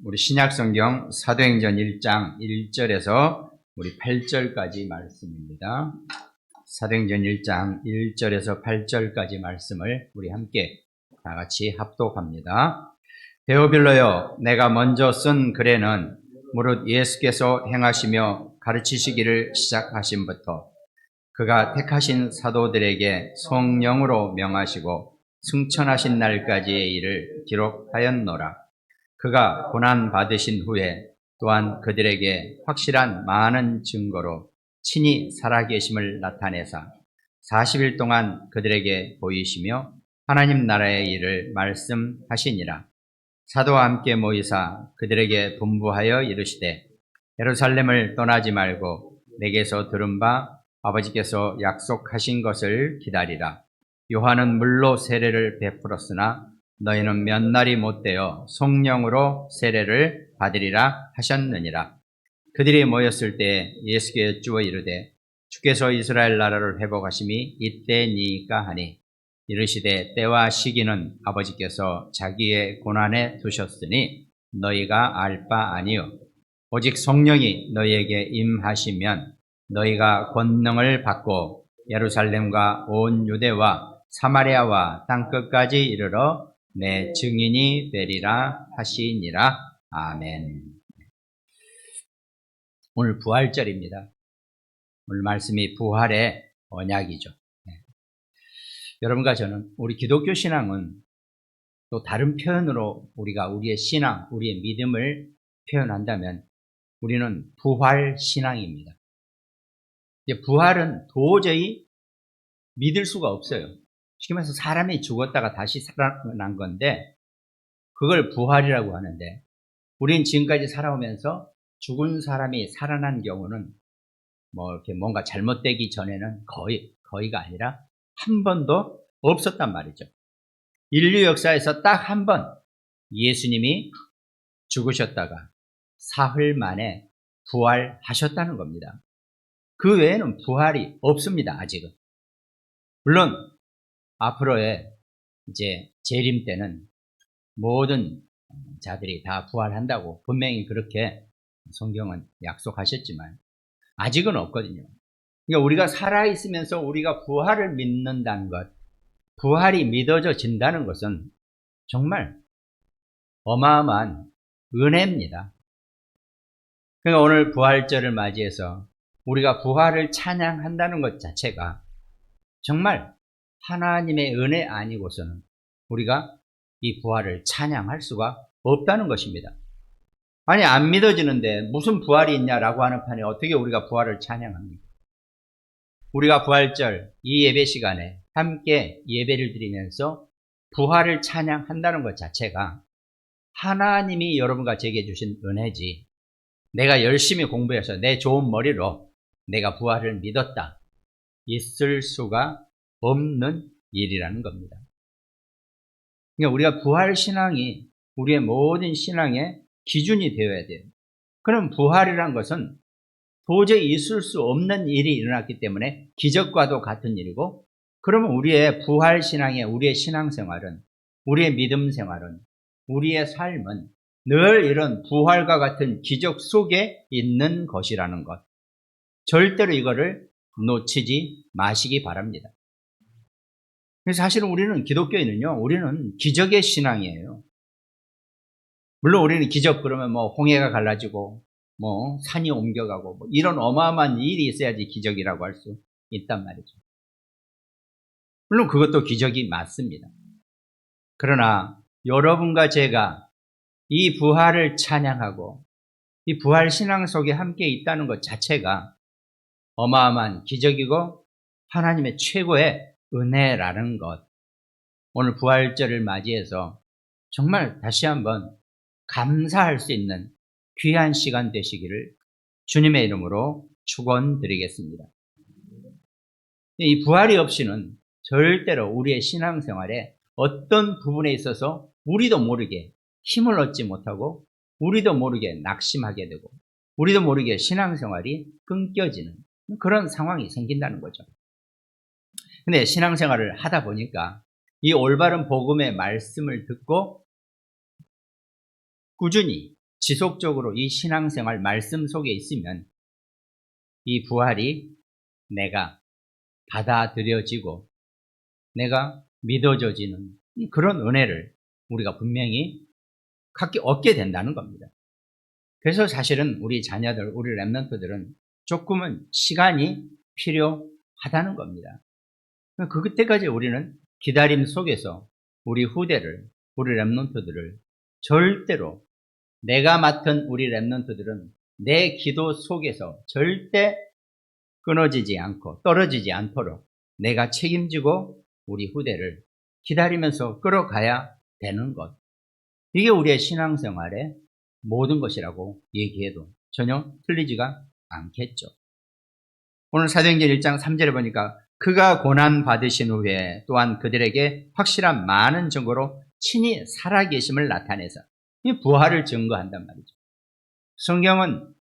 우리 신약성경 사도행전 1장 1절에서 우리 8절까지 말씀입니다. 사도행전 1장 1절에서 8절까지 말씀을 우리 함께 다 같이 합독합니다. 데오빌로여, 내가 먼저 쓴 글에는 무릇 예수께서 행하시며 가르치시기를 시작하심부터 그가 택하신 사도들에게 성령으로 명하시고 승천하신 날까지의 일을 기록하였노라. 그가 고난 받으신 후에 또한 그들에게 확실한 많은 증거로 친히 살아계심을 나타내사 40일 동안 그들에게 보이시며 하나님 나라의 일을 말씀하시니라. 사도와 함께 모이사 그들에게 분부하여 이르시되 예루살렘을 떠나지 말고 내게서 들은 바 아버지께서 약속하신 것을 기다리라. 요한은 물로 세례를 베풀었으나 너희는 몇 날이 못되어 성령으로 세례를 받으리라 하셨느니라. 그들이 모였을 때 예수께 여쭈어 이르되 주께서 이스라엘 나라를 회복하심이 이때니까 하니 이르시되 때와 시기는 아버지께서 자기의 고난에 두셨으니 너희가 알 바 아니요 오직 성령이 너희에게 임하시면 너희가 권능을 받고 예루살렘과 온 유대와 사마리아와 땅끝까지 이르러 내 증인이 되리라 하시니라. 아멘. 오늘 부활절입니다. 오늘 말씀이 부활의 언약이죠. 여러분과 저는 우리 기독교 신앙은 또 다른 표현으로 우리가 우리의 신앙, 우리의 믿음을 표현한다면 우리는 부활 신앙입니다. 부활은 도저히 믿을 수가 없어요. 쉽게 말해서 사람이 죽었다가 다시 살아난 건데 그걸 부활이라고 하는데 우리는 지금까지 살아오면서 죽은 사람이 살아난 경우는 이렇게 뭔가 잘못되기 전에는 거의가 아니라 한 번도 없었단 말이죠. 인류 역사에서 딱 한 번 예수님이 죽으셨다가 사흘 만에 부활하셨다는 겁니다. 그 외에는 부활이 없습니다, 아직은. 물론 앞으로의 이제 재림 때는 모든 자들이 다 부활한다고 분명히 그렇게 성경은 약속하셨지만 아직은 없거든요. 그러니까 우리가 살아있으면서 우리가 부활을 믿는다는 것, 부활이 믿어진다는 것은 정말 어마어마한 은혜입니다. 그러니까 오늘 부활절을 맞이해서 우리가 부활을 찬양한다는 것 자체가 정말 하나님의 은혜 아니고서는 우리가 이 부활을 찬양할 수가 없다는 것입니다. 아니, 안 믿어지는데 무슨 부활이 있냐라고 하는 판에 어떻게 우리가 부활을 찬양합니까? 우리가 부활절 이 예배 시간에 함께 예배를 드리면서 부활을 찬양한다는 것 자체가 하나님이 여러분과 제게 주신 은혜지, 내가 열심히 공부해서 내 좋은 머리로 내가 부활을 믿었다, 있을 수가 없는 일이라는 겁니다. 그러니까 우리가 부활 신앙이 우리의 모든 신앙의 기준이 되어야 돼요. 그럼 부활이란 것은 도저히 있을 수 없는 일이 일어났기 때문에 기적과도 같은 일이고, 그러면 우리의 부활 신앙의 우리의 신앙생활은, 우리의 믿음 생활은, 우리의 삶은 늘 이런 부활과 같은 기적 속에 있는 것이라는 것, 절대로 이거를 놓치지 마시기 바랍니다. 그래서 사실은 우리는 기독교인은요, 우리는 기적의 신앙이에요. 물론 우리는 기적 그러면 홍해가 갈라지고 산이 옮겨가고 이런 어마어마한 일이 있어야지 기적이라고 할 수 있단 말이죠. 물론 그것도 기적이 맞습니다. 그러나 여러분과 제가 이 부활을 찬양하고 이 부활 신앙 속에 함께 있다는 것 자체가 어마어마한 기적이고 하나님의 최고의 은혜라는 것, 오늘 부활절을 맞이해서 정말 다시 한번 감사할 수 있는 귀한 시간 되시기를 주님의 이름으로 축원드리겠습니다. 이 부활이 없이는 절대로 우리의 신앙생활에 어떤 부분에 있어서 우리도 모르게 힘을 얻지 못하고 우리도 모르게 낙심하게 되고 우리도 모르게 신앙생활이 끊겨지는 그런 상황이 생긴다는 거죠. 근데 신앙생활을 하다 보니까 이 올바른 복음의 말씀을 듣고 꾸준히 지속적으로 이 신앙생활 말씀 속에 있으면 이 부활이 내가 받아들여지고 내가 믿어져지는 그런 은혜를 우리가 분명히 얻게 된다는 겁니다. 그래서 사실은 우리 자녀들, 우리 렘넌트들은 조금은 시간이 필요하다는 겁니다. 그때까지 우리는 기다림 속에서 우리 후대를, 우리 렘넌트들을 절대로 내가 맡은 우리 렘넌트들은 내 기도 속에서 절대 끊어지지 않고 떨어지지 않도록 내가 책임지고 우리 후대를 기다리면서 끌어가야 되는 것. 이게 우리의 신앙생활의 모든 것이라고 얘기해도 전혀 틀리지가 않겠죠. 오늘 사도행전 1장 3절에 보니까 그가 고난 받으신 후에 또한 그들에게 확실한 많은 증거로 친히 살아계심을 나타내서 이 부활을 증거한단 말이죠. 성경은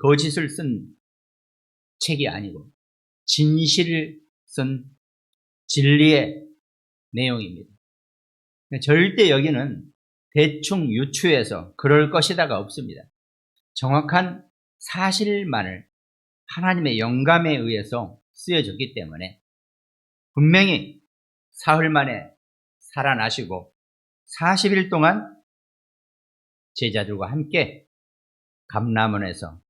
거짓을 쓴 책이 아니고 진실을 쓴 진리의 내용입니다. 절대 여기는 대충 유추해서 그럴 것이다가 없습니다. 정확한 사실만을 하나님의 영감에 의해서 쓰여졌기 때문에 분명히 사흘 만에 살아나시고 40일 동안 제자들과 함께 감람원에서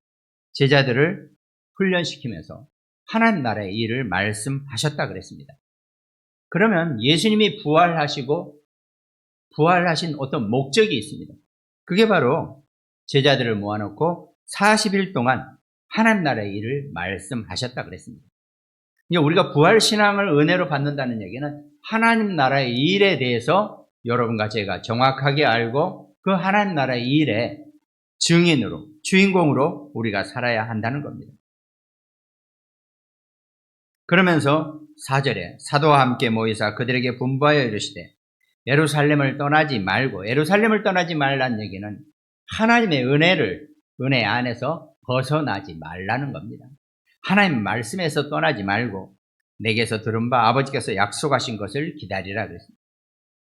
제자들을 훈련시키면서 하나님 나라의 일을 말씀하셨다 그랬습니다. 그러면 예수님이 부활하시고 부활하신 어떤 목적이 있습니다. 그게 바로 제자들을 모아놓고 40일 동안 하나님 나라의 일을 말씀하셨다 그랬습니다. 우리가 부활신앙을 은혜로 받는다는 얘기는 하나님 나라의 일에 대해서 여러분과 제가 정확하게 알고 그 하나님 나라의 일의 증인으로, 주인공으로 우리가 살아야 한다는 겁니다. 그러면서 4절에 사도와 함께 모이사 그들에게 분부하여 이르시되 예루살렘을 떠나지 말라는 얘기는 하나님의 은혜 안에서 벗어나지 말라는 겁니다. 하나님 말씀에서 떠나지 말고 내게서 들은 바 아버지께서 약속하신 것을 기다리라 그랬습니다.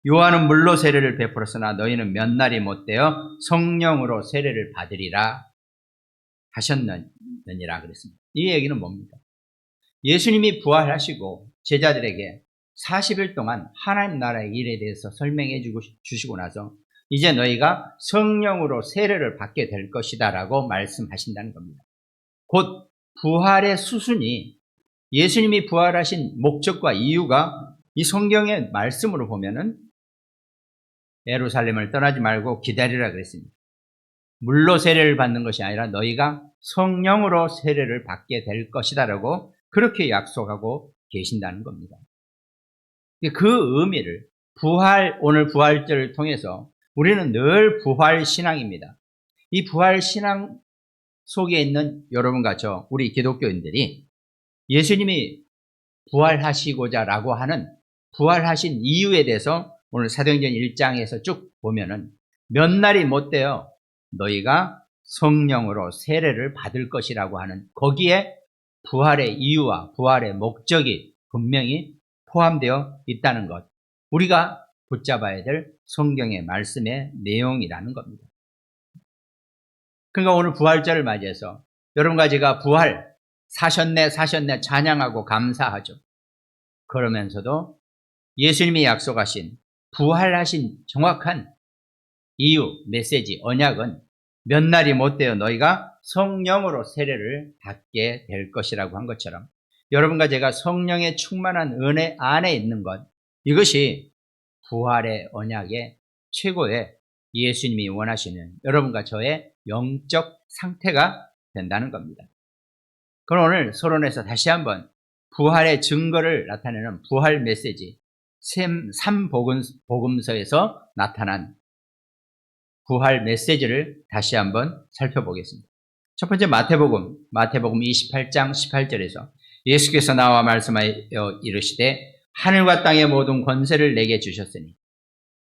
요한은 물로 세례를 베풀었으나 너희는 몇 날이 못되어 성령으로 세례를 받으리라 하셨느니라 그랬습니다. 이 얘기는 뭡니까? 예수님이 부활하시고 제자들에게 40일 동안 하나님 나라의 일에 대해서 설명해 주시고 나서 이제 너희가 성령으로 세례를 받게 될 것이다 라고 말씀하신다는 겁니다. 곧 부활의 수순이 예수님이 부활하신 목적과 이유가 이 성경의 말씀으로 보면은 예루살렘을 떠나지 말고 기다리라 그랬습니다. 물로 세례를 받는 것이 아니라 너희가 성령으로 세례를 받게 될 것이다 라고 그렇게 약속하고 계신다는 겁니다. 그 의미를 오늘 부활절을 통해서 우리는 늘 부활 신앙입니다. 이 부활 신앙 속에 있는 여러분과 저 우리 기독교인들이 예수님이 부활하시고자 라고 하는 부활하신 이유에 대해서 오늘 사도행전 1장에서 쭉 보면은 몇 날이 못되어 너희가 성령으로 세례를 받을 것이라고 하는 거기에 부활의 이유와 부활의 목적이 분명히 포함되어 있다는 것. 우리가 붙잡아야 될 성경의 말씀의 내용이라는 겁니다. 그러니까 오늘 부활절을 맞이해서 여러분과 제가 부활, 사셨네 찬양하고 감사하죠. 그러면서도 예수님이 약속하신 부활하신 정확한 이유, 메시지, 언약은 몇 날이 못되어 너희가 성령으로 세례를 받게 될 것이라고 한 것처럼 여러분과 제가 성령의 충만한 은혜 안에 있는 것, 이것이 부활의 언약의 최고의 예수님이 원하시는 여러분과 저의 영적 상태가 된다는 겁니다. 그럼 오늘 서론에서 다시 한번 부활의 증거를 나타내는 부활 메시지 3복음서에서 나타난 부활 메시지를 다시 한번 살펴보겠습니다. 첫 번째 마태복음 28장 18절에서 예수께서 나와 말씀하여 이르시되 하늘과 땅의 모든 권세를 내게 주셨으니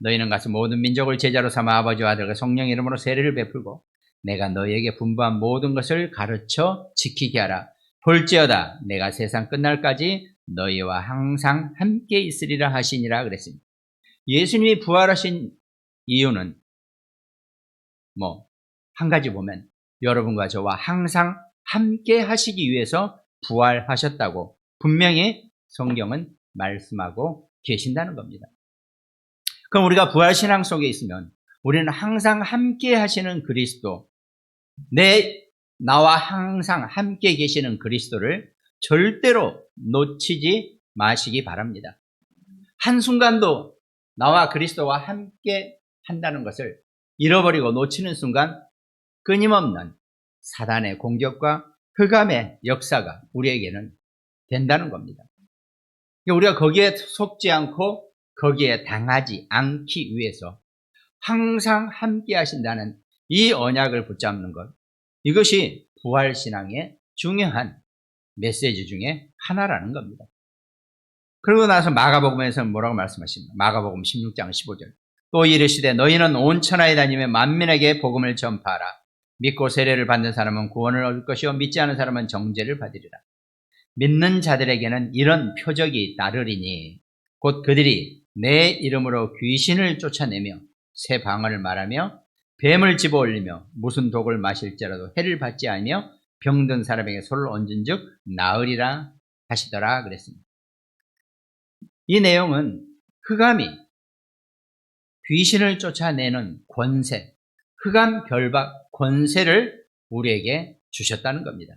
너희는 가서 모든 민족을 제자로 삼아 아버지와 아들과 성령 이름으로 세례를 베풀고 내가 너희에게 분부한 모든 것을 가르쳐 지키게 하라. 볼지어다 내가 세상 끝날까지 너희와 항상 함께 있으리라 하시니라 그랬습니다. 예수님이 부활하신 이유는 한 가지 보면 여러분과 저와 항상 함께 하시기 위해서 부활하셨다고 분명히 성경은 말씀하고 계신다는 겁니다. 그럼 우리가 부활신앙 속에 있으면 우리는 항상 함께 하시는 그리스도, 나와 항상 함께 계시는 그리스도를 절대로 놓치지 마시기 바랍니다. 한순간도 나와 그리스도와 함께 한다는 것을 잃어버리고 놓치는 순간 끊임없는 사단의 공격과 흑암의 역사가 우리에게는 된다는 겁니다. 우리가 거기에 속지 않고 거기에 당하지 않기 위해서 항상 함께 하신다는 이 언약을 붙잡는 것, 이것이 부활신앙의 중요한 메시지 중에 하나라는 겁니다. 그러고 나서 마가복음에서는 뭐라고 말씀하십니까? 마가복음 16장 15절. 또 이르시되 너희는 온 천하에 다니며 만민에게 복음을 전파하라. 믿고 세례를 받는 사람은 구원을 얻을 것이요 믿지 않은 사람은 정죄를 받으리라. 믿는 자들에게는 이런 표적이 따르리니 곧 그들이 내 이름으로 귀신을 쫓아내며 새 방언을 말하며 뱀을 집어올리며 무슨 독을 마실지라도 해를 받지 않으며 병든 사람에게 손을 얹은 즉 나으리라 하시더라 그랬습니다. 이 내용은 흑암이 귀신을 쫓아내는 권세, 흑암 결박 권세를 우리에게 주셨다는 겁니다.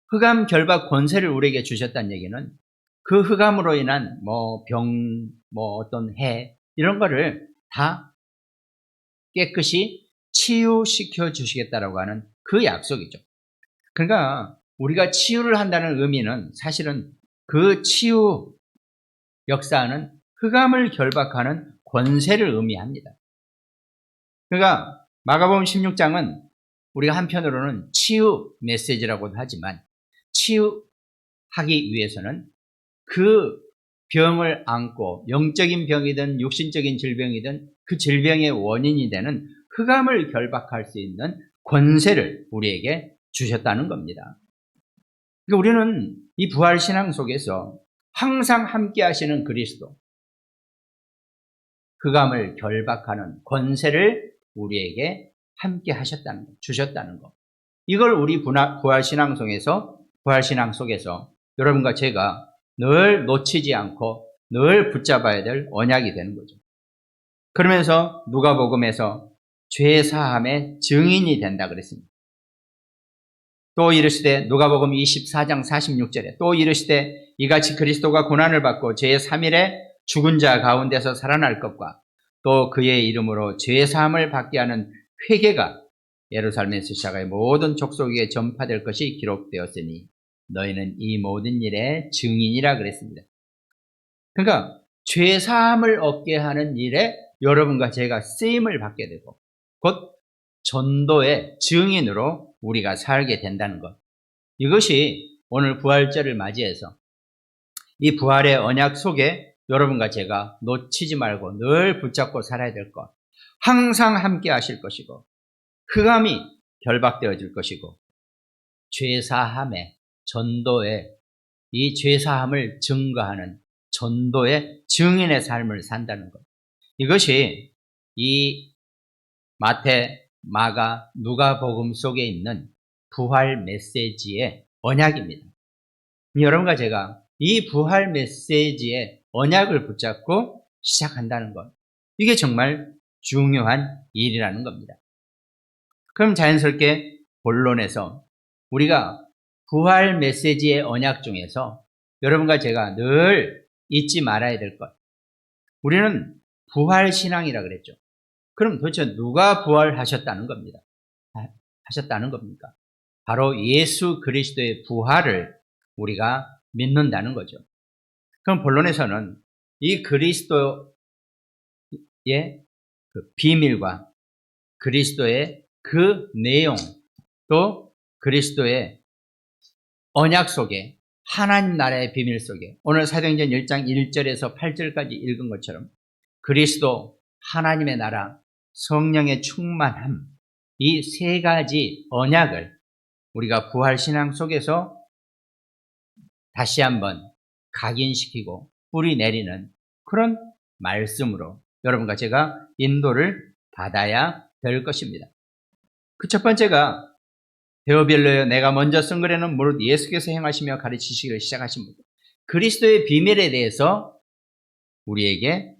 흑암 결박 권세를 우리에게 주셨다는 얘기는 그 흑암으로 인한 병, 어떤 해 이런 거를 다 깨끗이 치유시켜 주시겠다라고 하는 그 약속이죠. 그러니까 우리가 치유를 한다는 의미는 사실은 그 치유 역사는 흑암을 결박하는 권세를 의미합니다. 그러니까 마가복음 16장은 우리가 한편으로는 치유 메시지라고도 하지만 치유하기 위해서는 그 병을 안고 영적인 병이든 육신적인 질병이든 그 질병의 원인이 되는 흑암을 결박할 수 있는 권세를 우리에게 주셨다는 겁니다. 그러니까 우리는 이 부활신앙 속에서 항상 함께 하시는 그리스도, 흑암을 결박하는 권세를 우리에게 함께 하셨다는 것, 주셨다는 것. 이걸 우리 부활신앙 속에서 여러분과 제가 늘 놓치지 않고 늘 붙잡아야 될 언약이 되는 거죠. 그러면서 누가복음에서 죄 사함의 증인이 된다 그랬습니다. 또 이르시되 누가복음 24장 46절에 또 이르시되 이같이 그리스도가 고난을 받고 제3일에 죽은 자 가운데서 살아날 것과 또 그의 이름으로 죄 사함을 받게 하는 회개가 예루살렘에서 시작하여 모든 족속에게 전파될 것이 기록되었으니 너희는 이 모든 일의 증인이라 그랬습니다. 그러니까 죄 사함을 얻게 하는 일에 여러분과 제가 쓰임을 받게 되고 곧 전도의 증인으로 우리가 살게 된다는 것. 이것이 오늘 부활절을 맞이해서 이 부활의 언약 속에 여러분과 제가 놓치지 말고 늘 붙잡고 살아야 될 것. 항상 함께 하실 것이고 흑암이 결박되어질 것이고 죄사함의 전도의 이 죄사함을 증거하는 전도의 증인의 삶을 산다는 것. 이것이 이 마태, 마가, 누가복음 속에 있는 부활 메시지의 언약입니다. 여러분과 제가 이 부활 메시지의 언약을 붙잡고 시작한다는 것. 이게 정말 중요한 일이라는 겁니다. 그럼 자연스럽게 본론에서 우리가 부활 메시지의 언약 중에서 여러분과 제가 늘 잊지 말아야 될 것. 우리는 부활신앙이라 그랬죠. 그럼 도대체 누가 부활하셨다는 겁니다. 하셨다는 겁니까? 바로 예수 그리스도의 부활을 우리가 믿는다는 거죠. 그럼 본론에서는 이 그리스도의 그 비밀과 그리스도의 그 내용 또 그리스도의 언약 속에 하나님 나라의 비밀 속에 오늘 사도행전 1장 1절에서 8절까지 읽은 것처럼 그리스도, 하나님의 나라, 성령의 충만함 이 세 가지 언약을 우리가 부활신앙 속에서 다시 한번 각인시키고 뿌리 내리는 그런 말씀으로 여러분과 제가 인도를 받아야 될 것입니다. 그 첫 번째가 데오빌로여 내가 먼저 쓴 글에는 무릇 예수께서 행하시며 가르치시기를 시작하신 분. 그리스도의 비밀에 대해서 우리에게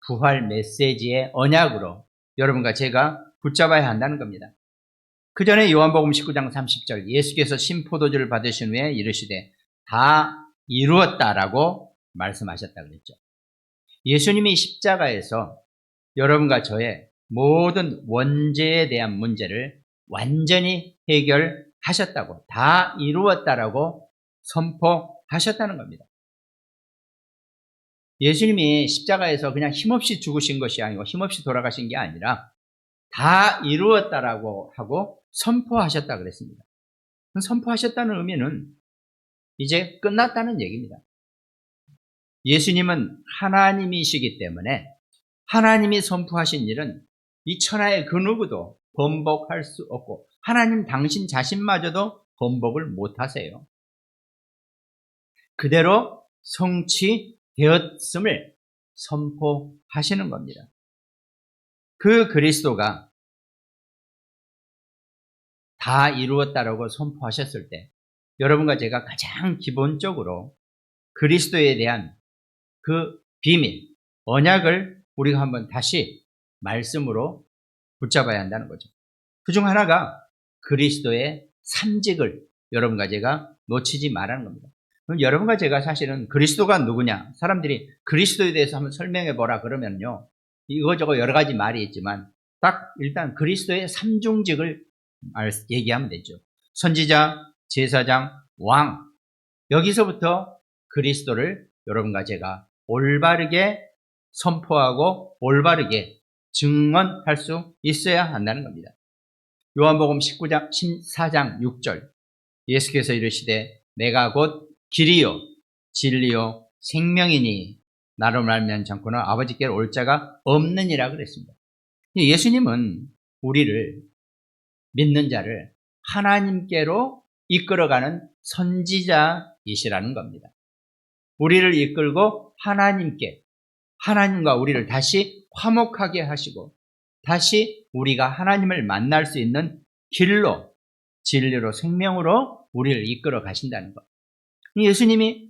부활 메시지의 언약으로 여러분과 제가 붙잡아야 한다는 겁니다. 그 전에 요한복음 19장 30절 예수께서 신포도주를 받으신 후에 이르시되 다 이루었다라고 말씀하셨다 그랬죠. 예수님이 십자가에서 여러분과 저의 모든 원죄에 대한 문제를 완전히 해결하셨다고, 다 이루었다라고 선포하셨다는 겁니다. 예수님이 십자가에서 그냥 힘없이 죽으신 것이 아니고 힘없이 돌아가신 게 아니라 다 이루었다라고 하고 선포하셨다 그랬습니다. 선포하셨다는 의미는 이제 끝났다는 얘기입니다. 예수님은 하나님이시기 때문에 하나님이 선포하신 일은 이 천하의 그 누구도 번복할 수 없고 하나님 당신 자신마저도 번복을 못하세요. 그대로 성취되었음을 선포하시는 겁니다. 그 그리스도가 다 이루었다라고 선포하셨을 때 여러분과 제가 가장 기본적으로 그리스도에 대한 그 비밀, 언약을 우리가 한번 다시 말씀으로 붙잡아야 한다는 거죠. 그중 하나가 그리스도의 삼직을 여러분과 제가 놓치지 말라는 겁니다. 그럼 여러분과 제가 사실은 그리스도가 누구냐? 사람들이 그리스도에 대해서 한번 설명해 보라 그러면요. 이거저거 여러 가지 말이 있지만 딱 일단 그리스도의 삼중직을 얘기하면 되죠. 선지자, 제사장, 왕. 여기서부터 그리스도를 여러분과 제가 올바르게 선포하고 올바르게 증언할 수 있어야 한다는 겁니다. 요한복음 14장 6절 예수께서 이르시되 내가 곧 길이요 진리요 생명이니 나로 말미암지 않고는 아버지께로 올 자가 없느니라 그랬습니다. 예수님은 우리를 믿는 자를 하나님께로 이끌어가는 선지자이시라는 겁니다. 우리를 이끌고 하나님과 우리를 다시 화목하게 하시고 다시 우리가 하나님을 만날 수 있는 길로, 진리로, 생명으로 우리를 이끌어 가신다는 것. 예수님이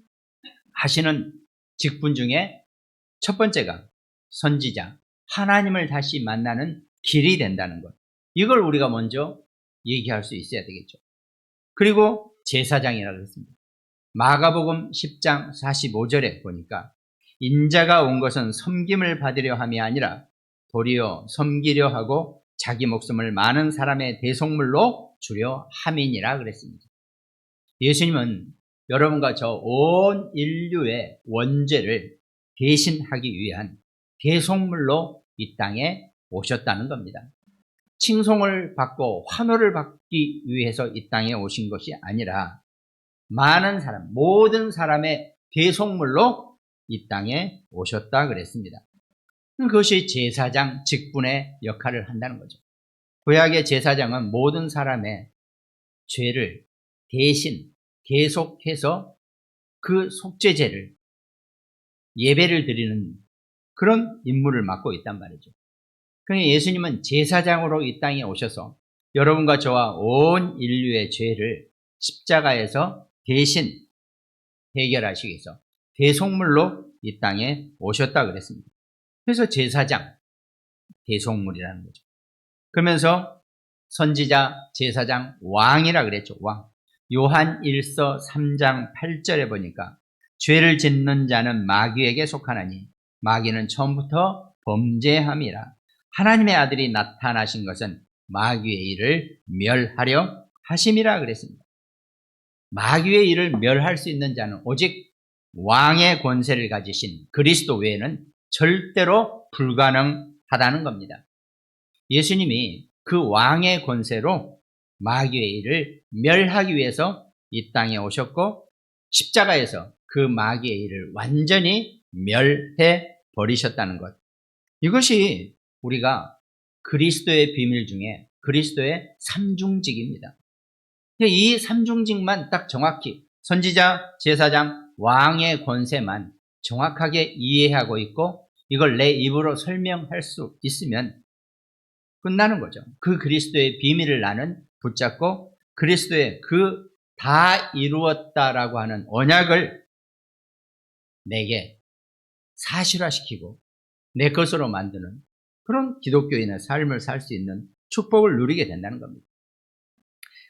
하시는 직분 중에 첫 번째가 선지자, 하나님을 다시 만나는 길이 된다는 것. 이걸 우리가 먼저 얘기할 수 있어야 되겠죠. 그리고 제사장이라고 했습니다. 마가복음 10장 45절에 보니까 인자가 온 것은 섬김을 받으려 함이 아니라 도리어 섬기려 하고 자기 목숨을 많은 사람의 대속물로 주려 함이니라 그랬습니다. 예수님은 여러분과 저 온 인류의 원죄를 대신하기 위한 대속물로 이 땅에 오셨다는 겁니다. 칭송을 받고 환호를 받기 위해서 이 땅에 오신 것이 아니라 많은 사람, 모든 사람의 대속물로 이 땅에 오셨다 그랬습니다. 그것이 제사장 직분의 역할을 한다는 거죠. 구약의 제사장은 모든 사람의 죄를 대신 계속해서 그 속죄제를 예배를 드리는 그런 임무를 맡고 있단 말이죠. 그러니 예수님은 제사장으로 이 땅에 오셔서 여러분과 저와 온 인류의 죄를 십자가에서 대신 해결하시기 위해서 대속물로 이 땅에 오셨다 그랬습니다. 그래서 제사장, 대속물이라는 거죠. 그러면서 선지자, 제사장, 왕이라 그랬죠. 왕. 요한 1서 3장 8절에 보니까 죄를 짓는 자는 마귀에게 속하나니 마귀는 처음부터 범죄함이라. 하나님의 아들이 나타나신 것은 마귀의 일을 멸하려 하심이라 그랬습니다. 마귀의 일을 멸할 수 있는 자는 오직 왕의 권세를 가지신 그리스도 외에는 절대로 불가능하다는 겁니다. 예수님이 그 왕의 권세로 마귀의 일을 멸하기 위해서 이 땅에 오셨고 십자가에서 그 마귀의 일을 완전히 멸해 버리셨다는 것. 이것이 우리가 그리스도의 비밀 중에 그리스도의 삼중직입니다. 이 삼중직만 딱 정확히 선지자, 제사장, 왕의 권세만 정확하게 이해하고 있고 이걸 내 입으로 설명할 수 있으면 끝나는 거죠. 그 그리스도의 비밀을 나는 붙잡고 그리스도의 그 다 이루었다라고 하는 언약을 내게 사실화시키고 내 것으로 만드는 그런 기독교인의 삶을 살 수 있는 축복을 누리게 된다는 겁니다.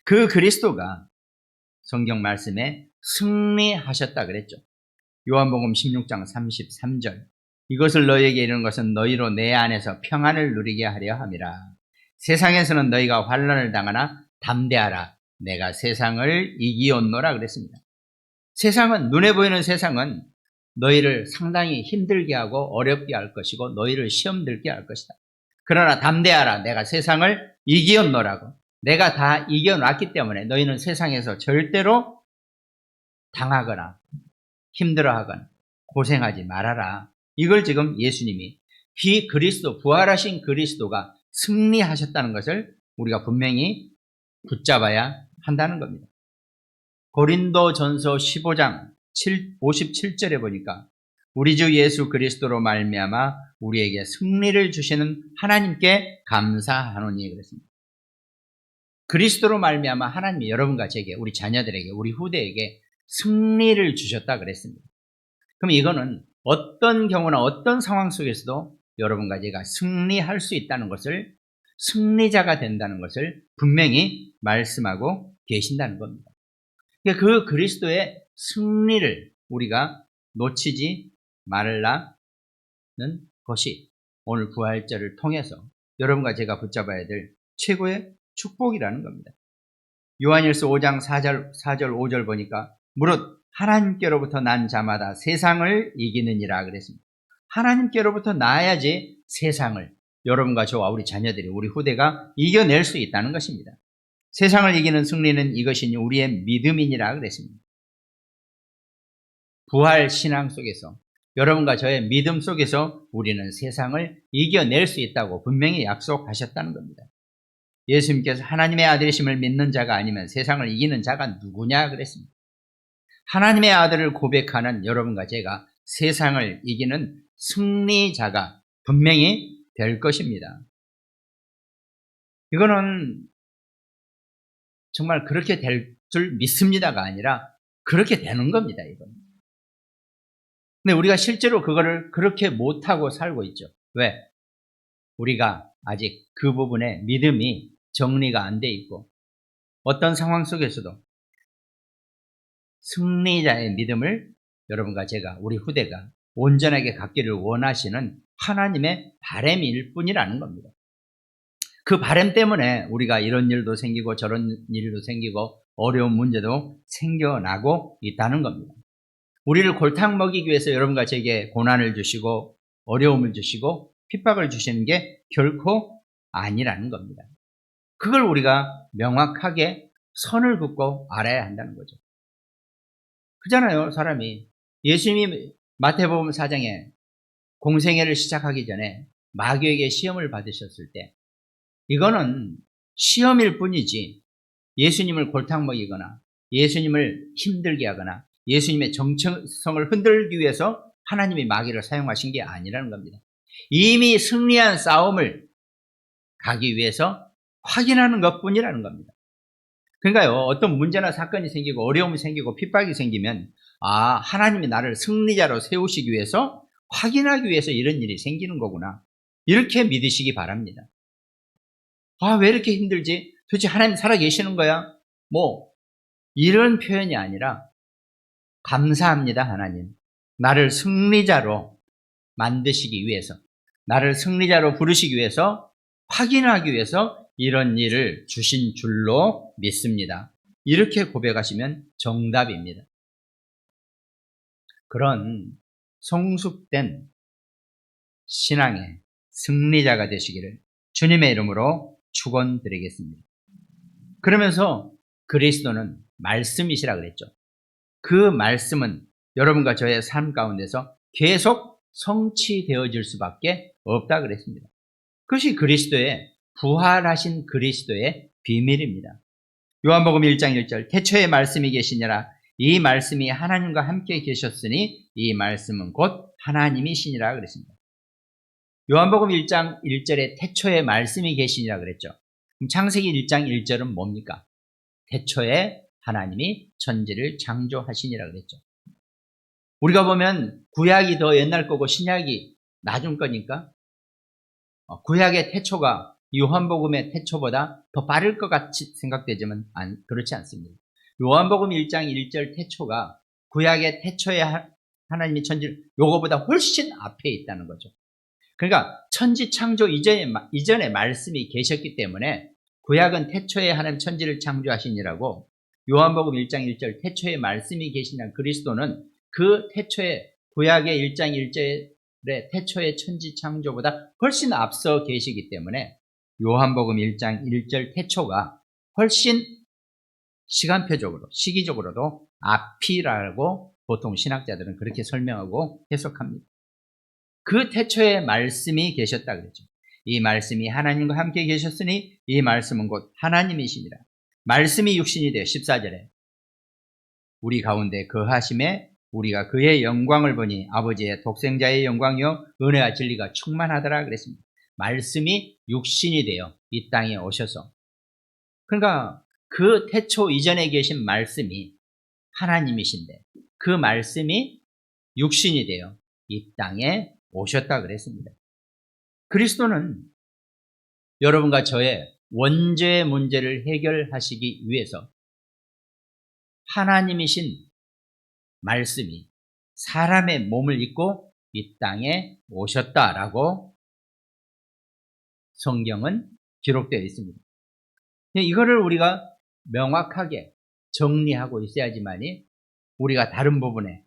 그 그리스도가 성경 말씀에 승리하셨다 그랬죠. 요한복음 16장 33절. 이것을 너희에게 이르는 것은 너희로 내 안에서 평안을 누리게 하려 함이라. 세상에서는 너희가 환난을 당하나 담대하라. 내가 세상을 이기었노라 그랬습니다. 세상은, 눈에 보이는 세상은 너희를 상당히 힘들게 하고 어렵게 할 것이고 너희를 시험 들게 할 것이다. 그러나 담대하라. 내가 세상을 이기었노라고. 내가 다 이겨놨기 때문에 너희는 세상에서 절대로 당하거나 힘들어하거나 고생하지 말아라. 이걸 지금 예수님이 그리스도, 부활하신 그리스도가 승리하셨다는 것을 우리가 분명히 붙잡아야 한다는 겁니다. 고린도전서 15장 57절에 보니까 우리 주 예수 그리스도로 말미암아 우리에게 승리를 주시는 하나님께 감사하노니 그랬습니다. 그리스도로 말미암아 하나님이 여러분과 제게, 우리 자녀들에게, 우리 후대에게 승리를 주셨다 그랬습니다. 그럼 이거는 어떤 경우나 어떤 상황 속에서도 여러분과 제가 승리할 수 있다는 것을, 승리자가 된다는 것을 분명히 말씀하고 계신다는 겁니다. 그 그리스도의 승리를 우리가 놓치지 말라는 것이 오늘 부활절을 통해서 여러분과 제가 붙잡아야 될 최고의 축복이라는 겁니다. 요한일서 5장 4절 5절 보니까 무릇 하나님께로부터 난 자마다 세상을 이기느니라 그랬습니다. 하나님께로부터 나야지 세상을, 여러분과 저와 우리 자녀들이, 우리 후대가 이겨낼 수 있다는 것입니다. 세상을 이기는 승리는 이것이니 우리의 믿음이니라 그랬습니다. 부활 신앙 속에서, 여러분과 저의 믿음 속에서 우리는 세상을 이겨낼 수 있다고 분명히 약속하셨다는 겁니다. 예수님께서 하나님의 아들이심을 믿는 자가 아니면 세상을 이기는 자가 누구냐 그랬습니다. 하나님의 아들을 고백하는 여러분과 제가 세상을 이기는 승리자가 분명히 될 것입니다. 이거는 정말 그렇게 될 줄 믿습니다가 아니라 그렇게 되는 겁니다, 이건. 근데 우리가 실제로 그거를 그렇게 못하고 살고 있죠. 왜? 우리가 아직 그 부분에 믿음이 정리가 안 돼 있고 어떤 상황 속에서도 승리자의 믿음을 여러분과 제가, 우리 후대가 온전하게 갖기를 원하시는 하나님의 바람일 뿐이라는 겁니다. 그 바람 때문에 우리가 이런 일도 생기고 저런 일도 생기고 어려운 문제도 생겨나고 있다는 겁니다. 우리를 골탕 먹이기 위해서 여러분과 제게 고난을 주시고 어려움을 주시고 핍박을 주시는 게 결코 아니라는 겁니다. 그걸 우리가 명확하게 선을 긋고 알아야 한다는 거죠. 그잖아요, 사람이. 예수님이 마태복음 4장에 공생애를 시작하기 전에 마귀에게 시험을 받으셨을 때 이거는 시험일 뿐이지 예수님을 골탕 먹이거나 예수님을 힘들게 하거나 예수님의 정체성을 흔들기 위해서 하나님이 마귀를 사용하신 게 아니라는 겁니다. 이미 승리한 싸움을 가기 위해서 확인하는 것뿐이라는 겁니다. 그러니까요, 어떤 문제나 사건이 생기고 어려움이 생기고 핍박이 생기면 하나님이 나를 승리자로 세우시기 위해서 확인하기 위해서 이런 일이 생기는 거구나, 이렇게 믿으시기 바랍니다. 왜 이렇게 힘들지? 도대체 하나님 살아계시는 거야? 이런 표현이 아니라 감사합니다, 하나님. 나를 승리자로 만드시기 위해서, 나를 승리자로 부르시기 위해서, 확인하기 위해서 이런 일을 주신 줄로 믿습니다. 이렇게 고백하시면 정답입니다. 그런 성숙된 신앙의 승리자가 되시기를 주님의 이름으로 축원드리겠습니다. 그러면서 그리스도는 말씀이시라 그랬죠. 그 말씀은 여러분과 저의 삶 가운데서 계속 성취되어질 수밖에 없다 그랬습니다. 그것이 그리스도의, 부활하신 그리스도의 비밀입니다. 요한복음 1장 1절 태초에 말씀이 계시니라. 이 말씀이 하나님과 함께 계셨으니 이 말씀은 곧 하나님이시니라 그랬습니다. 요한복음 1장 1절에 태초에 말씀이 계시니라 그랬죠. 그럼 창세기 1장 1절은 뭡니까? 태초에 하나님이 천지를 창조하시니라 그랬죠. 우리가 보면 구약이 더 옛날 거고 신약이 나중 거니까 구약의 태초가 요한복음의 태초보다 더 빠를 것 같이 생각되지만 그렇지 않습니다. 요한복음 1장 1절 태초가 구약의 태초에 하나님이 천지를 요거보다 훨씬 앞에 있다는 거죠. 그러니까 천지 창조 이전에 말씀이 계셨기 때문에 구약은 태초에 하나님 천지를 창조하시니라고, 요한복음 1장 1절 태초에 말씀이 계시냐, 그리스도는 그 태초에 구약의 1장 1절의 태초의 천지 창조보다 훨씬 앞서 계시기 때문에 요한복음 1장 1절 태초가 훨씬 시간표적으로 시기적으로도 앞이라고 보통 신학자들은 그렇게 설명하고 해석합니다. 그 태초에 말씀이 계셨다 그랬죠. 이 말씀이 하나님과 함께 계셨으니 이 말씀은 곧 하나님이시니라. 말씀이 육신이 되어 14절에 우리 가운데 거하심에 우리가 그의 영광을 보니 아버지의 독생자의 영광이요 은혜와 진리가 충만하더라 그랬습니다. 말씀이 육신이 되어 이 땅에 오셔서, 그러니까 그 태초 이전에 계신 말씀이 하나님이신데 그 말씀이 육신이 되어 이 땅에 오셨다 그랬습니다. 그리스도는 여러분과 저의 원죄의 문제를 해결하시기 위해서 하나님이신 말씀이 사람의 몸을 입고 이 땅에 오셨다라고 성경은 기록되어 있습니다. 이거를 우리가 명확하게 정리하고 있어야지만이 우리가 다른 부분에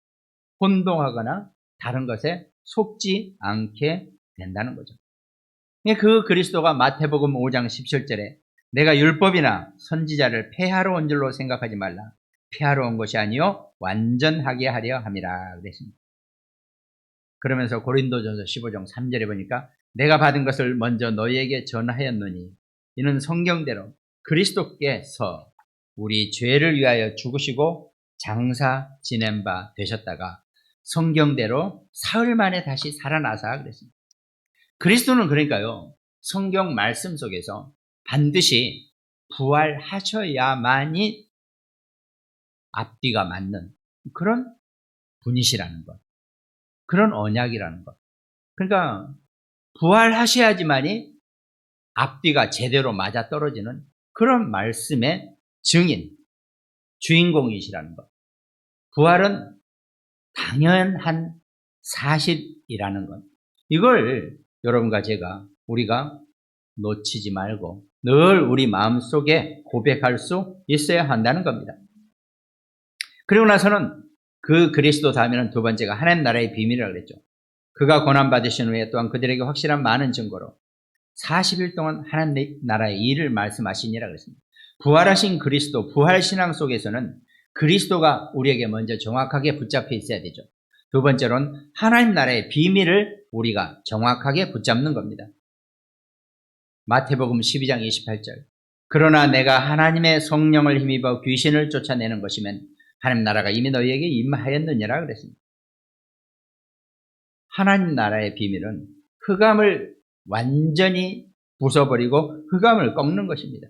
혼동하거나 다른 것에 속지 않게 된다는 거죠. 그 그리스도가 마태복음 5장 17절에 내가 율법이나 선지자를 폐하러 온 줄로 생각하지 말라. 폐하러 온 것이 아니요 완전하게 하려 함이라 그랬습니다. 그러면서 고린도전서 15장 3절에 보니까 내가 받은 것을 먼저 너희에게 전하였노니 이는 성경대로 그리스도께서 우리 죄를 위하여 죽으시고 장사 지낸 바 되셨다가 성경대로 사흘 만에 다시 살아나사 그랬습니다. 그리스도는 그러니까요, 성경 말씀 속에서 반드시 부활하셔야만이 앞뒤가 맞는 그런 분이시라는 것, 그런 언약이라는 것. 그러니까 부활하셔야지만이 앞뒤가 제대로 맞아떨어지는 그런 말씀의 증인, 주인공이시라는 것. 부활은 당연한 사실이라는 것. 이걸 여러분과 우리가 놓치지 말고 늘 우리 마음속에 고백할 수 있어야 한다는 겁니다. 그리고 나서는 그 그리스도 다음에는 두 번째가 하나님 나라의 비밀이라고 그랬죠. 그가 고난받으신 후에 또한 그들에게 확실한 많은 증거로 40일 동안 하나님 나라의 일을 말씀하시니라 그랬습니다. 부활하신 그리스도, 부활신앙 속에서는 그리스도가 우리에게 먼저 정확하게 붙잡혀 있어야 되죠. 두 번째로는 하나님 나라의 비밀을 우리가 정확하게 붙잡는 겁니다. 마태복음 12장 28절 그러나 내가 하나님의 성령을 힘입어 귀신을 쫓아내는 것이면 하나님 나라가 이미 너희에게 임하였느니라 그랬습니다. 하나님 나라의 비밀은 흑암을 완전히 부숴버리고 흑암을 꺾는 것입니다.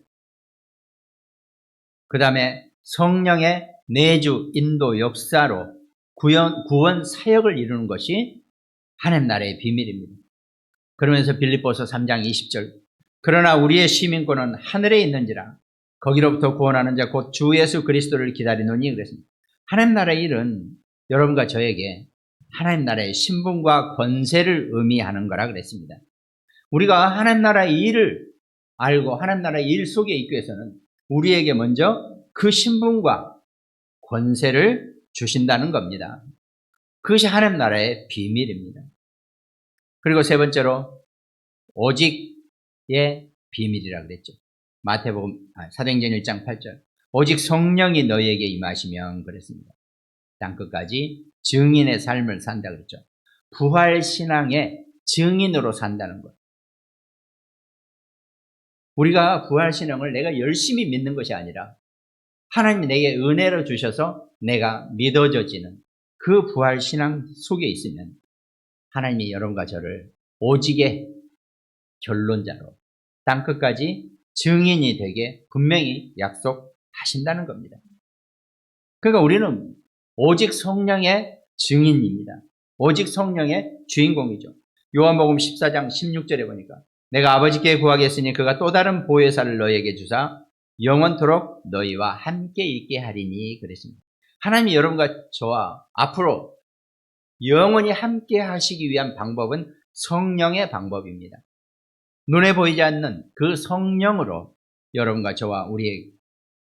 그 다음에 성령의 내주, 인도, 역사로 구원 사역을 이루는 것이 하나님 나라의 비밀입니다. 그러면서 빌립보서 3장 20절 그러나 우리의 시민권은 하늘에 있는지라 거기로부터 구원하는 자 곧 주 예수 그리스도를 기다리노니 그랬습니다. 하나님 나라의 일은 여러분과 저에게 하나님 나라의 신분과 권세를 의미하는 거라 그랬습니다. 우리가 하나님 나라의 일을 알고 하나님 나라의 일 속에 있기 위해서는 우리에게 먼저 그 신분과 권세를 주신다는 겁니다. 그것이 하나님 나라의 비밀입니다. 그리고 세 번째로 오직의 비밀이라 그랬죠. 사도행전 1장 8절 오직 성령이 너희에게 임하시면 그랬습니다. 땅끝까지 증인의 삶을 산다 그랬죠. 부활신앙의 증인으로 산다는 것. 우리가 부활신앙을 내가 열심히 믿는 것이 아니라 하나님이 내게 은혜로 주셔서 내가 믿어져지는 그 부활신앙 속에 있으면 하나님이 여러분과 저를 오직의 결론자로 땅끝까지 증인이 되게 분명히 약속하신다는 겁니다. 그러니까 우리는 오직 성령의 증인입니다. 오직 성령의 주인공이죠. 요한복음 14장 16절에 보니까 내가 아버지께 구하겠으니 그가 또 다른 보혜사를 너희에게 주사 영원토록 너희와 함께 있게 하리니 그랬습니다. 하나님이 여러분과 저와 앞으로 영원히 함께 하시기 위한 방법은 성령의 방법입니다. 눈에 보이지 않는 그 성령으로 여러분과 저와 우리의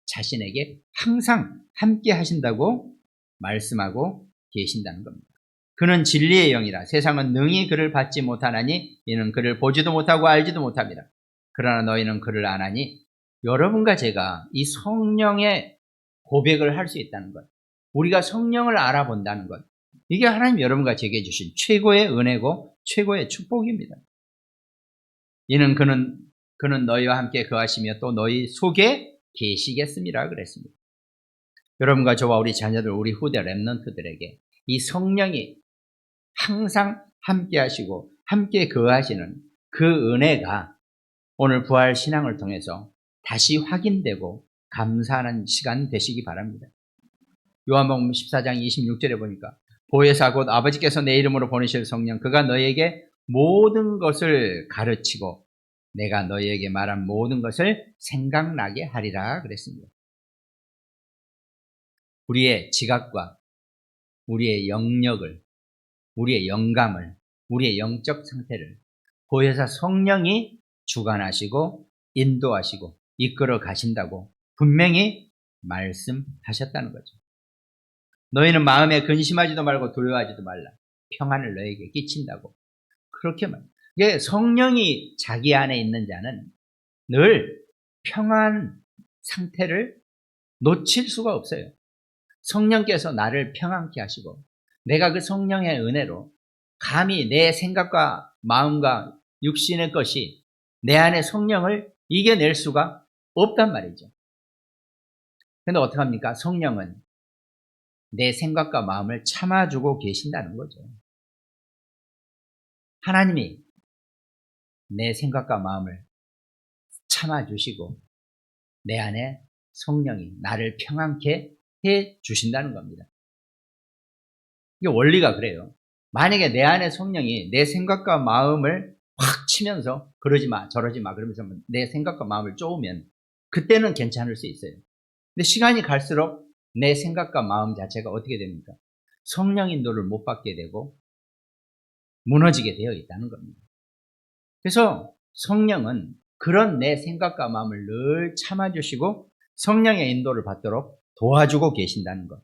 자신에게 항상 함께 하신다고 말씀하고 계신다는 겁니다. 그는 진리의 영이라 세상은 능히 그를 받지 못하나니 이는 그를 보지도 못하고 알지도 못합니다. 그러나 너희는 그를 아나니 여러분과 제가 이 성령의 고백을 할 수 있다는 것, 우리가 성령을 알아본다는 것, 이게 하나님 여러분과 제게 주신 최고의 은혜고 최고의 축복입니다. 이는 그는 너희와 함께 거하시며 또 너희 속에 계시겠습니다 그랬습니다. 여러분과 저와 우리 자녀들, 우리 후대 랩런트들에게 이 성령이 항상 함께 하시고 함께 거하시는 그 은혜가 오늘 부활 신앙을 통해서 다시 확인되고 감사하는 시간 되시기 바랍니다. 요한복음 14장 26절에 보니까 보혜사 곧 아버지께서 내 이름으로 보내실 성령 그가 너희에게 모든 것을 가르치고 내가 너희에게 말한 모든 것을 생각나게 하리라 그랬습니다. 우리의 지각과 우리의 영역을, 우리의 영감을, 우리의 영적 상태를 보혜사 성령이 주관하시고 인도하시고 이끌어 가신다고 분명히 말씀하셨다는 거죠. 너희는 마음에 근심하지도 말고 두려워하지도 말라. 평안을 너에게 끼친다고. 그렇게 말. 이게 성령이 자기 안에 있는 자는 늘 평안 상태를 놓칠 수가 없어요. 성령께서 나를 평안케 하시고 내가 그 성령의 은혜로 감히 내 생각과 마음과 육신의 것이 내 안에 성령을 이겨낼 수가 없단 말이죠. 그런데 어떡합니까? 성령은 내 생각과 마음을 참아주고 계신다는 거죠. 하나님이 내 생각과 마음을 참아주시고 내 안에 성령이 나를 평안케 해 주신다는 겁니다. 이게 원리가 그래요. 만약에 내 안에 성령이 내 생각과 마음을 확 치면서 그러지 마, 저러지 마 그러면서 내 생각과 마음을 쪼으면 그때는 괜찮을 수 있어요. 근데 시간이 갈수록 내 생각과 마음 자체가 어떻게 됩니까? 성령 인도를 못 받게 되고 무너지게 되어 있다는 겁니다. 그래서 성령은 그런 내 생각과 마음을 늘 참아주시고 성령의 인도를 받도록 도와주고 계신다는 것.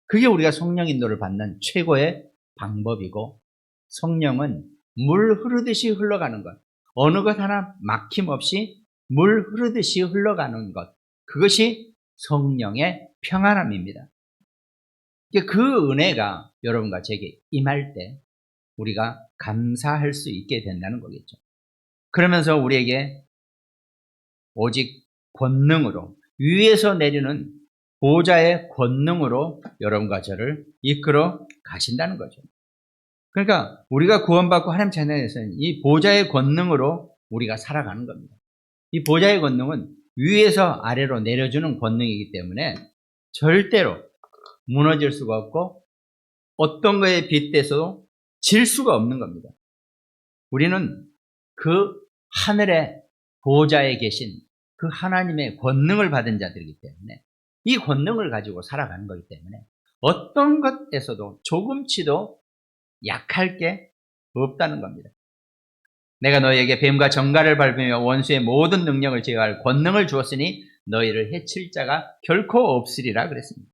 그게 우리가 성령 인도를 받는 최고의 방법이고 성령은 물 흐르듯이 흘러가는 것. 어느 것 하나 막힘없이 물 흐르듯이 흘러가는 것. 그것이 성령의 평안함입니다. 그 은혜가 여러분과 제게 임할 때 우리가 감사할 수 있게 된다는 거겠죠. 그러면서 우리에게 오직 권능으로 위에서 내리는 보좌의 권능으로 여러분과 저를 이끌어 가신다는 거죠. 그러니까 우리가 구원받고 하나님 자녀에서는 이 보좌의 권능으로 우리가 살아가는 겁니다. 이 보좌의 권능은 위에서 아래로 내려주는 권능이기 때문에 절대로 무너질 수가 없고 어떤 거에 빗대서도 질 수가 없는 겁니다. 우리는 그 하늘의 보좌에 계신 그 하나님의 권능을 받은 자들이기 때문에 이 권능을 가지고 살아가는 거기 때문에 어떤 것에서도 조금치도 약할 게 없다는 겁니다. 내가 너희에게 뱀과 정갈을 밟으며 원수의 모든 능력을 제어할 권능을 주었으니 너희를 해칠 자가 결코 없으리라 그랬습니다.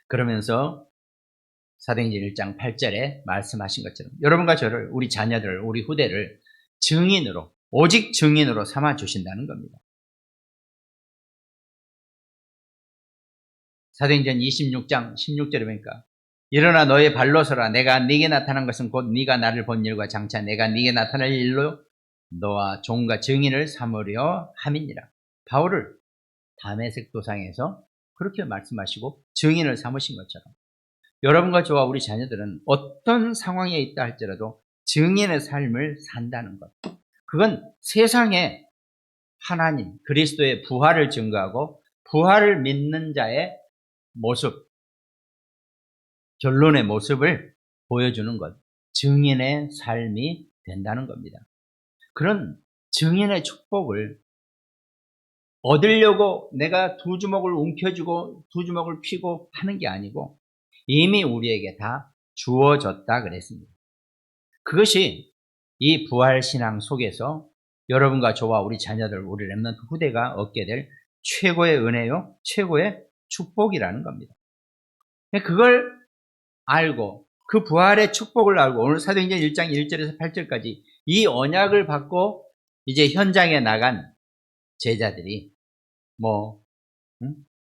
그러면서 사도행전 1장 8절에 말씀하신 것처럼 여러분과 저를, 우리 자녀들을, 우리 후대를 증인으로, 오직 증인으로 삼아 주신다는 겁니다. 사도행전 26장 16절에 보니까 일어나 너의 발로 서라. 내가 네게 나타난 것은 곧 네가 나를 본 일과 장차 내가 네게 나타날 일로 너와 종과 증인을 삼으려 함이니라. 바울을 다메섹 도상에서 그렇게 말씀하시고 증인을 삼으신 것처럼 여러분과 저와 우리 자녀들은 어떤 상황에 있다 할지라도 증인의 삶을 산다는 것. 그건 세상에 하나님, 그리스도의 부활을 증거하고 부활을 믿는 자의 모습, 결론의 모습을 보여주는 것. 증인의 삶이 된다는 겁니다. 그런 증인의 축복을 얻으려고 내가 두 주먹을 움켜쥐고 두 주먹을 펴고 하는 게 아니고 이미 우리에게 다 주어졌다 그랬습니다. 그것이 이 부활신앙 속에서 여러분과 저와 우리 자녀들, 우리 렘넌트 후대가 얻게 될 최고의 은혜요, 최고의 축복이라는 겁니다. 그걸 알고 그 부활의 축복을 알고 오늘 사도행전 1장 1절에서 8절까지 이 언약을 받고 이제 현장에 나간 제자들이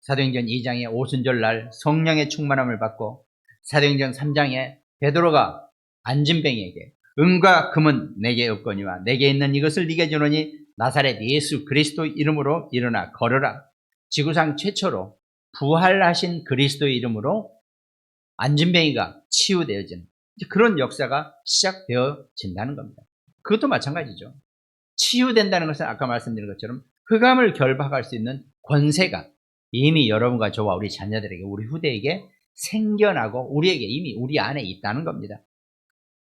사도행전 2장에 오순절 날 성령의 충만함을 받고 사도행전 3장에 베드로가 안진뱅이에게 은과 금은 내게 없거니와 내게 있는 이것을 네게 주노니 나사렛 예수 그리스도 이름으로 일어나 걸어라. 지구상 최초로 부활하신 그리스도의 이름으로 안진뱅이가 치유되어지는 그런 역사가 시작되어진다는 겁니다. 그것도 마찬가지죠. 치유된다는 것은 아까 말씀드린 것처럼 흑암을 결박할 수 있는 권세가 이미 여러분과 저와 우리 자녀들에게, 우리 후대에게 생겨나고 우리에게 이미 우리 안에 있다는 겁니다.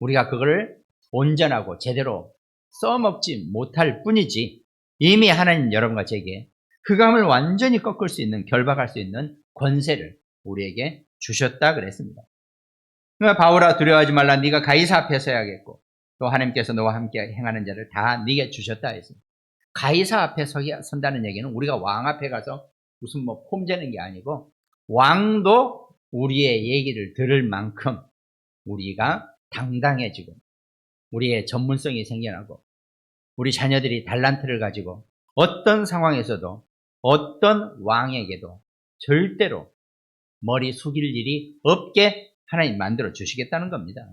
우리가 그거를 온전하고 제대로 써먹지 못할 뿐이지 이미 하나님 여러분과 제게 흑암을 완전히 꺾을 수 있는, 결박할 수 있는 권세를 우리에게 주셨다 그랬습니다. 그러니까 바울아 두려워하지 말라. 네가 가이사 앞에 서야겠고 또 하나님께서 너와 함께 행하는 자를 다 네게 주셨다 했습니다. 가이사 앞에 선다는 얘기는 우리가 왕 앞에 가서 무슨 폼재는 게 아니고 왕도 우리의 얘기를 들을 만큼 우리가 당당해지고 우리의 전문성이 생겨나고 우리 자녀들이 달란트를 가지고 어떤 상황에서도 어떤 왕에게도 절대로 머리 숙일 일이 없게 하나님 만들어 주시겠다는 겁니다.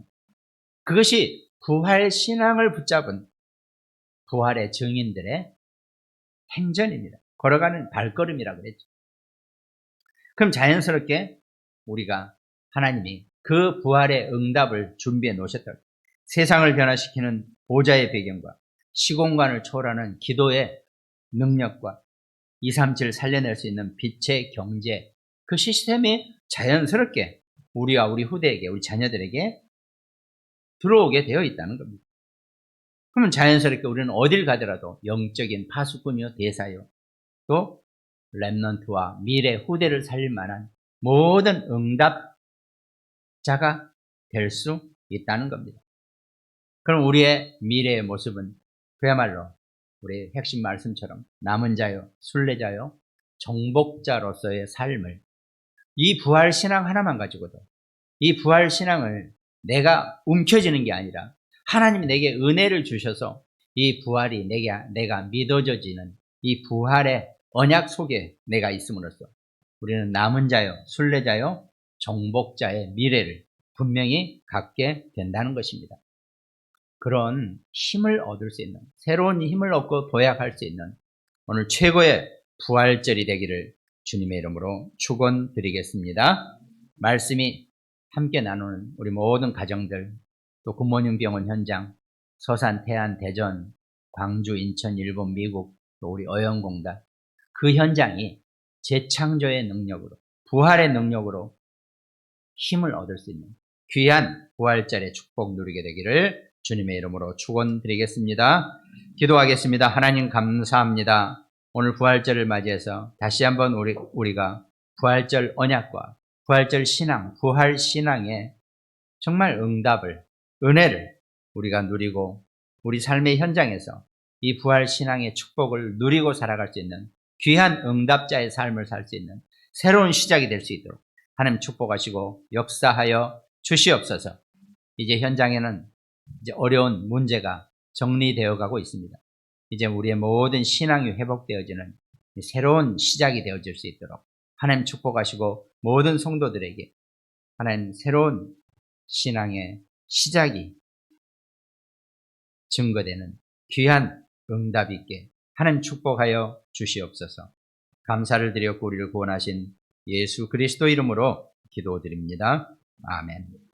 그것이 부활 신앙을 붙잡은 부활의 증인들의 행전입니다. 걸어가는 발걸음이라고 그랬죠. 그럼 자연스럽게 우리가 하나님이 그 부활의 응답을 준비해 놓으셨다. 세상을 변화시키는 보좌의 배경과 시공간을 초월하는 기도의 능력과 237 살려낼 수 있는 빛의 경제, 그 시스템이 자연스럽게 우리와 우리 후대에게, 우리 자녀들에게 들어오게 되어 있다는 겁니다. 그러면 자연스럽게 우리는 어딜 가더라도 영적인 파수꾼이요, 대사요, 또 렘넌트와 미래 후대를 살릴 만한 모든 응답자가 될 수 있다는 겁니다. 그럼 우리의 미래의 모습은 그야말로 우리의 핵심 말씀처럼 남은 자요, 순례자요, 정복자로서의 삶을, 이 부활 신앙 하나만 가지고도 이 부활 신앙을 내가 움켜쥐는 게 아니라 하나님이 내게 은혜를 주셔서 이 부활이 내가 믿어져지는 이 부활의 언약 속에 내가 있음으로써 우리는 남은 자요, 순례자요, 정복자의 미래를 분명히 갖게 된다는 것입니다. 그런 힘을 얻을 수 있는, 새로운 힘을 얻고 도약할 수 있는 오늘 최고의 부활절이 되기를 주님의 이름으로 축원드리겠습니다. 말씀이 함께 나누는 우리 모든 가정들, 또 굿모닝 병원 현장, 서산, 태안, 대전, 광주, 인천, 일본, 미국, 또 우리 어영공단, 그 현장이 재창조의 능력으로, 부활의 능력으로 힘을 얻을 수 있는 귀한 부활절의 축복 누리게 되기를 주님의 이름으로 축원드리겠습니다. 기도하겠습니다. 하나님 감사합니다. 오늘 부활절을 맞이해서 다시 한번 우리가 부활절 언약과 부활절 신앙, 부활 신앙의 정말 응답을, 은혜를 우리가 누리고 우리 삶의 현장에서 이 부활 신앙의 축복을 누리고 살아갈 수 있는 귀한 응답자의 삶을 살 수 있는 새로운 시작이 될 수 있도록 하나님 축복하시고 역사하여 주시옵소서. 이제 현장에는 이제 어려운 문제가 정리되어 가고 있습니다. 이제 우리의 모든 신앙이 회복되어지는 새로운 시작이 되어질 수 있도록 하나님 축복하시고 모든 성도들에게 하나님 새로운 신앙의 시작이 증거되는 귀한 응답 있게 하나님 축복하여 주시옵소서. 감사를 드렸고 우리를 구원하신 예수 그리스도 이름으로 기도드립니다. 아멘.